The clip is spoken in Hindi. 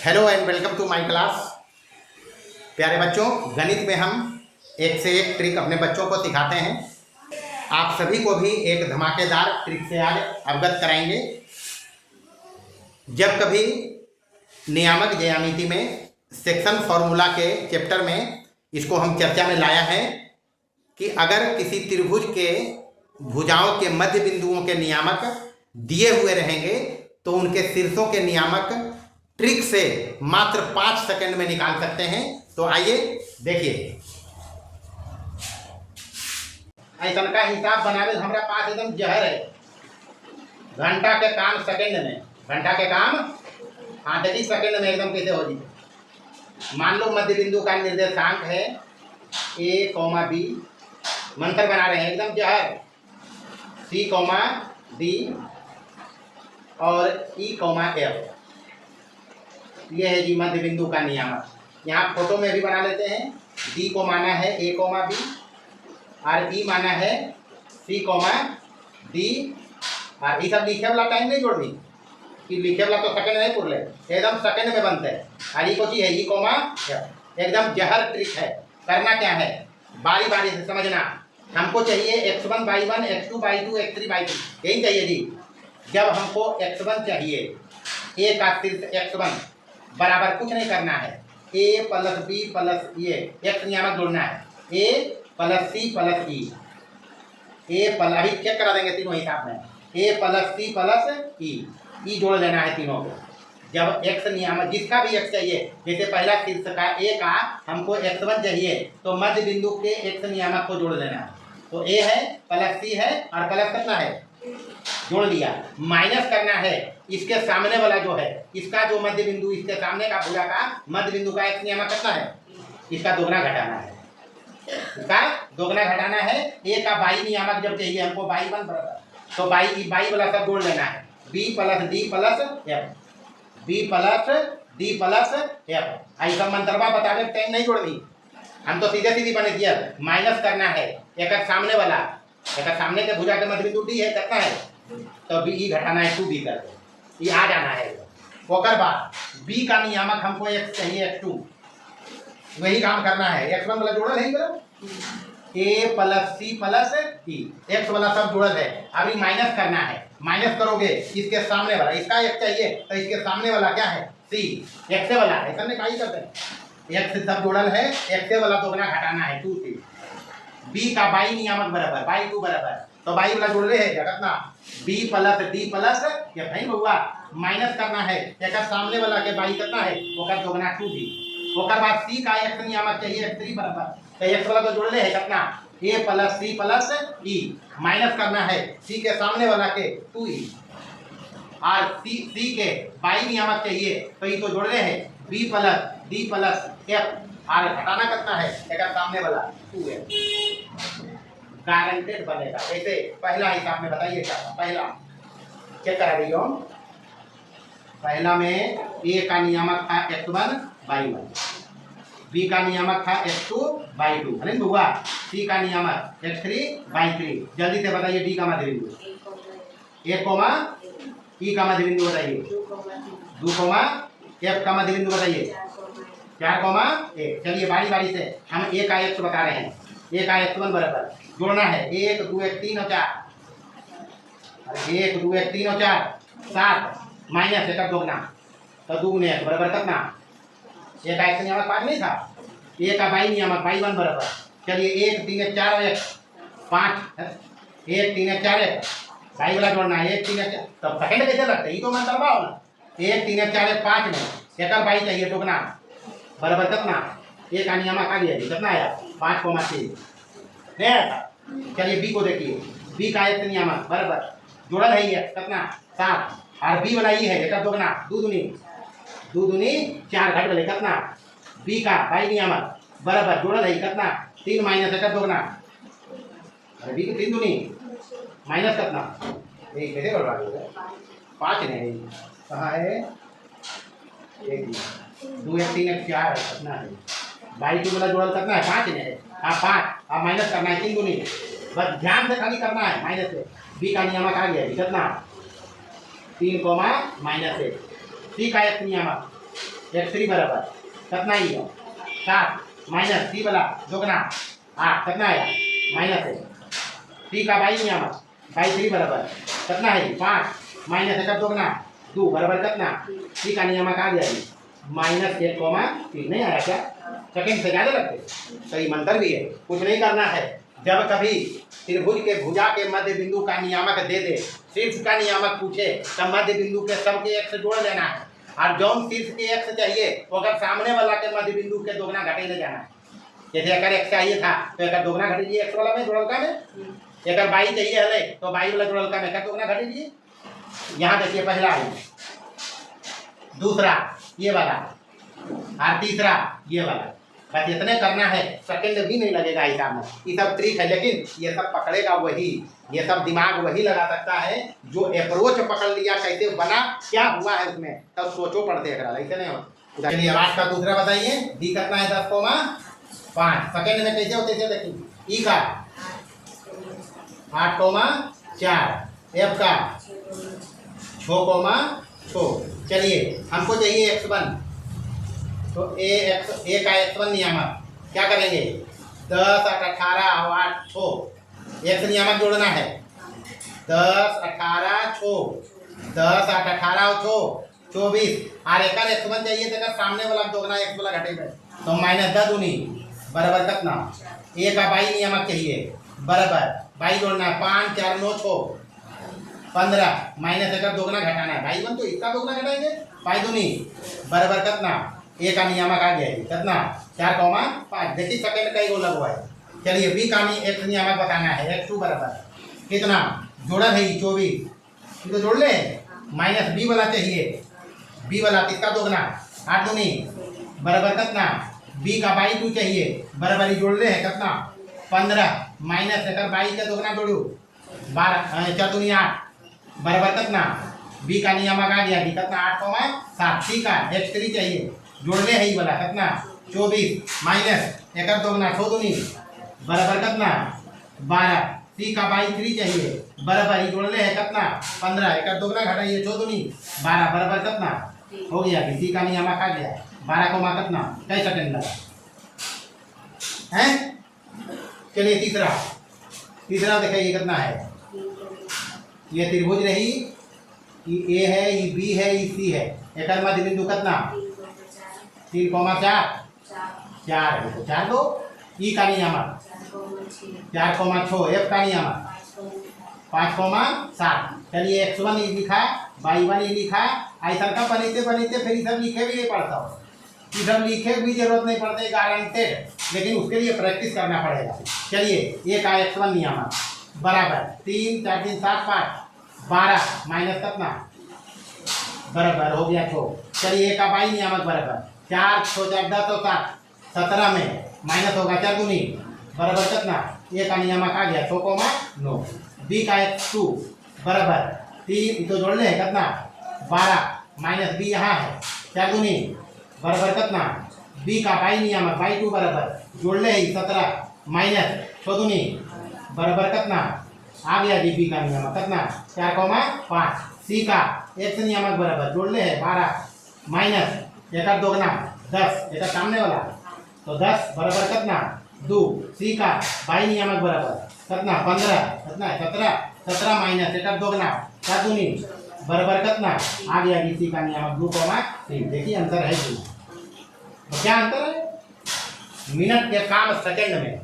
Hello and welcome to my class. प्यारे बच्चों, गणित में हम एक से एक ट्रिक अपने बच्चों को सिखाते हैं। आप सभी को भी एक धमाकेदार ट्रिक से आज अवगत कराएंगे। जब कभी नियामक ज्यामिति में सेक्शन फॉर्मूला के चैप्टर में इसको हम चर्चा में लाया है कि अगर किसी त्रिभुज के भुजाओं के मध्य बिंदुओं के नियामक दिए हुए रहेंगे तो उनके शीर्षों के नियामक ट्रिक से मात्र 5 सेकंड में निकाल सकते हैं। तो आइए देखिए। ऐसा का हिसाब बनावे हमारा पास एकदम जहर है। घंटा के काम सेकंड में, घंटा के काम आधे सेकंड में एकदम कैसे हो जाए। मान लो मध्य बिंदु का निर्देशांक है a, b, मंत्र बना रहे हैं एकदम जहर। c, d और e, f, ये है जी मध्य बिंदु का नियामक। यहाँ फोटो में भी बना लेते हैं। d को माना है a, b और e माना है c, d और ये सब लिखे वाला टाइम नहीं जोड़ दी कि लिखे वाला तो सेकंड नहीं पूर ले, एकदम सेकंड में बनते हैं। और ये को चीज है e, f, एकदम जहर ट्रिक है। करना क्या है, बारी बारी से समझना। हमको चाहिए x1 by 1, x2 by 2, x3 by 2, यही चाहिए जी। जब हमको x1 चाहिए, a का शीर्ष x1 बराबर कुछ नहीं करना है, a प्लस b प्लस ये x नियामक जोड़ना है, a plus c plus e, a plus अभी चेक करा देंगे तीनों हिसाब में, a plus c plus e जोड़ लेना है तीनों को। जब x नियामक जिसका भी x चाहिए, जैसे पहला शीर्ष का a का हमको x1 चाहिए तो मध्य बिंदु के x नियामक को जोड़ लेना है। तो a है प्लस c है और प्लस कितना है, जोड़ लिया। माइनस करना है इसके सामने वाला जो है, इसका जो मध्य बिंदु, इसके सामने का भुजा का मध्य बिंदु का x नियामक कितना है, इसका दोगुना घटाना है। इसका दोगुना घटाना है। a का बाई नियामक जब चाहिए हमको बाई 1 बराबर, तो बाई वाला सब जोड़ लेना है, b plus d plus f, b plus d plus f। ऐसा मंत्रवा बता दे, टाइम नहीं जोड़ दी, हम तो सीधे सीधी बने दिया। माइनस करना है एक सामने वाला, एक सामने के भुजा के मध्य बिंदु d है, कितना है, तो b घटाना है 2b कर, ये आ जाना है। ओकर बाद b का नियामक हमको x चाहिए x2, वही काम करना है। x1 वाला जोड़ल है इधर, a plus c plus e, x वाला सब जोड़ल है। अभी माइनस करना है, माइनस करोगे इसके सामने वाला, इसका x चाहिए तो इसके सामने वाला क्या है, c, x वाला, ऐसा नहीं काई करते हैं, x सब जोड़ल है, x वाला दोगुना घटाना है 2c। b का बाई नियामक बराबर बाई 2 बराबर, तो बाई वाला जोड़ रहे हैं कितना, b plus d plus f है बउआ। माइनस करना है एक सामने वाला के बाई कितना है, ओकर दोगुना 2b। ओकर बाद c का x नियामक चाहिए x3 बराबर, तो x वाला तो जोड़ ले है कितना, a plus c plus e। Minus करना है c के सामने वाला के 2e और c के बाई नियामक चाहिए तो ये तो जोड़ रहे हैं b plus d plus f और घटाना कितना है, एक सामने वाला 2f। गारंटेड बनेगा। ऐसे पहला हिसाब में बताइए क्या था, पहला चेक करा रही हो। पहला में a का नियामक था x1 by 1, b का नियामक था x2 by 2, है ना बुआ, c का नियामक x3 by 3। जल्दी से बताइए d का मध्य बिंदु, a, e का मध्य बिंदु बताइए, 2, f का मध्य बिंदु बताइए, 4, 1। चलिए बारी बारी से हम a का x बता रहे हैं। a का x1 बराबर जोड़ना है 1, 2, 1, 3 और 4, 1, 2, 1, 3 और 4, 7 माइनस एक दोगुना, तो दुगुने एक बराबर कितना, एक का x नियामक 5 नहीं था, a का बाई नियामक बाई 1 बराबर। चलिए 1, 3, 1, 4 और 1, 5, 1, 3, 1, 4, 1 बाई वाला जोड़ना है 1, 3, 1, तब सेकंड कैसे लगते, ये तो मंत्र बाओ ना। 1, 3, 1, 4, 1, 5 में एक बाई चाहिए दोगुना बराबर कितना, a का नियामक आ गया कितना आया 5,6 नहीं आया। चलिए b को देखिए, b का x नियामक बराबर जोड़ल है ये कितना 7 और b वाला ये है एक दोगुना, 2 दूनी 4 घट गए कितना, b का बाई नियामक बराबर जोड़ल है कितना 3 माइनस एक दोगुना, अरे b की 3 दूनी माइनस कितना, ये कैसे कर रहा है 5 नहीं कहाँ है, 1, 2, 1, 3, 1, 4 कितना है, बाई 2 वाला जोड़ल कितना है 5 नहीं, हाँ 5, अब माइनस करना है 3 दूनी, बस ध्यान से खाली करना है माइनस से। b का नियामक आ गया कितना 3, -1, c का x नियामक x3 बराबर कितना ही है 7 माइनस सी वाला दोगुना 8 कितना आया माइनस है सी का बाई नियामक बाई 3 बराबर कितना है 5 माइनस एक दोगुना 2 बराबर कितना सी का नियामक आ गया -1,3 नहीं आया क्या सेकंड से ज़्यादा लगते सही मंत्र भी है कुछ नहीं करना है जब कभी त्रिभुज के भुजा के मध्य बिंदु का नियामक दे दे शीर्ष का नियामक पूछे तब मध्य बिंदु के सबके x जोड़ लेना है और जौन शीर्ष के x चाहिए वो अगर सामने वाला के मध्य बिंदु के दोगुना घटे ले जाना है जैसे अगर x चाहिए था तो एक दोगुना घटे दिए x वाला में जोड़लका में अगर बाई चाहिए हले तो बाई वाला जोड़लका में एक दोगुना घटे दिए यहाँ देखिए पहला है दूसरा ये वाला और तीसरा ये वाला बस इतने करना है सेकंड भी नहीं लगेगा हिसाब में ये सब ट्रिक है लेकिन ये सब पकड़ेगा वही ये सब दिमाग वही लगा सकता है जो अप्रोच पकड़ लिया कैसे बना क्या हुआ है उसमें तब सोचो पड़ते ऐसे नहीं होता चलिए 8 का दूसरा बताइए डी कितना है 10,5 सेकंड में कैसे होते थे देखिए ई का 8,4 एफ का 6,6 चलिए हमको चाहिए x1 तो ए का x1 नियामक क्या करेंगे 10 18 और 8 6 x नियामक जोड़ना है 10 18 6 10 8 18 और 6 24 और एक x1 चाहिए तो सामने वाला दोगुना x वाला घटेगा तो -10 दूनी बराबर कितना ए का बाई नियामक चाहिए बराबर बाई जोड़ना है 5 4 9 6 15 माइनस एक दोगुना घटाना है भाई बन तो इसका दोगुना घटाएंगे पाई दूनी बराबर कितना ए का नियामक आ गया कितना 4,5 देखिए सेकंड का ही वो लगवा है चलिए बी का x नियामक बताना है x2 बराबर कितना जोड़ा है 24 तो जोड़ ले माइनस बी वाला चाहिए बी वाला किसका दोगुना 8 दूनी बराबर कितना बी का बाई 2 चाहिए बराबर ही जोड़ ले है कितना 15 माइनस एक बाई का दोगुना जोड़ू 12 4 दूनी 8 बराबर कितना बी का नियामक आ गया बी कितना 8,7 सी का x3 चाहिए जोड़ने है ही वाला कितना 24 माइनस एक दोगुना 6 दूनी बराबर कितना 12 सी का बाई 3 चाहिए बराबर ही जोड़ने है कितना 15 एक दोगुना घटाइए 6 दूनी 12 बराबर कितना हो गया सी का नियामक आ गया 12 कितना कई सेकंड लगा हैं चलिए तीसरा देखिए ये कितना है ये त्रिभुज रही ये ए है ये बी है ये सी है एक मध्य बिंदु कितना 3,4 4 है तो 4 दो ई का नियामक 4,6 एफ का नियामक 5,7 चलिए x1 ही लिखा y1 ही लिखा ऐसा का बनते फिर सब लिखे भी नहीं पड़ता ये सब लिखे भी जरूरत नहीं पड़ते गारंटेड लेकिन उसके लिए प्रैक्टिस करना पड़ेगा चलिए ए का x1 नियामक बराबर 3 4 3 7 5 12 माइनस कितना बराबर हो गया 6 चलिए ए का बाई नियामक बराबर 4 6 4 10 और 7 17 में माइनस होगा 4 दूनी बराबर कितना ए का नियामक आ गया 6,9 बी का x2 बराबर 3 तो जोड़ ले कितना 12 माइनस बी यहाँ है 4 दूनी बराबर कितना बी का बाई नियामक बाई 2 बराबर जोड़ ले 17 माइनस 6 दूनी बराबर कितना आ गया जी बी का नियामक कितना 4,5 सी का x नियामक बराबर जोड़ ले है 12 माइनस एक दोगुना 10 एक सामने वाला तो 10 बराबर कितना 2 सी का बाई नियामक बराबर कितना 15 कितना 17 माइनस एक दोगुना 4 दूनी बराबर कितना आ गया जी सी का नियामक 2,3 देखिए आंसर है जी तो क्या अंतर है मिनट के काम सेकंड में